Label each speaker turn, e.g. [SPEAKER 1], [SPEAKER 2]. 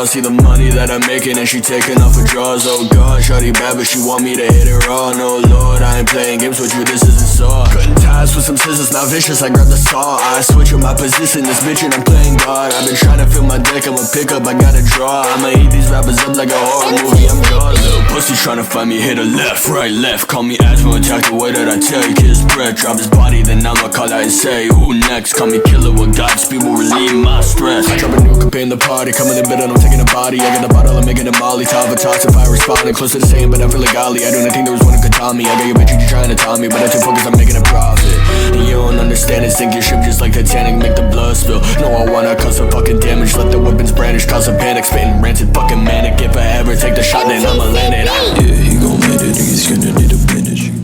[SPEAKER 1] raw. See the money that I'm making and she taking off her drawers. Oh god, shawty bad but she want me to hit it raw. No lord, I ain't playing games with you, this isn't saw. Cutting ties with some scissors, now vicious, I grab the saw. I switch with my position, this bitch and I'm playing God. I've been trying to fill my deck, I'ma pick up, I gotta draw. I'ma eat these rappers up like a horror movie, I'm God. Little pussy tryna find me, hit a left, right, left. Call me asthma, attack the way that I take his breath. Drop his body, then I'ma call out and say, who next? Call me killer with Godspeed, will relieve my stress. I drop a new campaign the party, coming in bed and I'm taking a body. I got the bottle, I'm making a molly. Top of toss if I respond, close to the same, but I feel like golly. I don't think there was one who could tell me. I got your bitch, you trying to tell me, but I too focused, I'm making a profit. And you don't understand it, sink your ship just like Titanic, make the blood spill. No, I wanna cause some fucking damage, let the weapons brandish, cause a panic, spitting rancid, fucking manic. If I ever take the shot, then I'ma land it.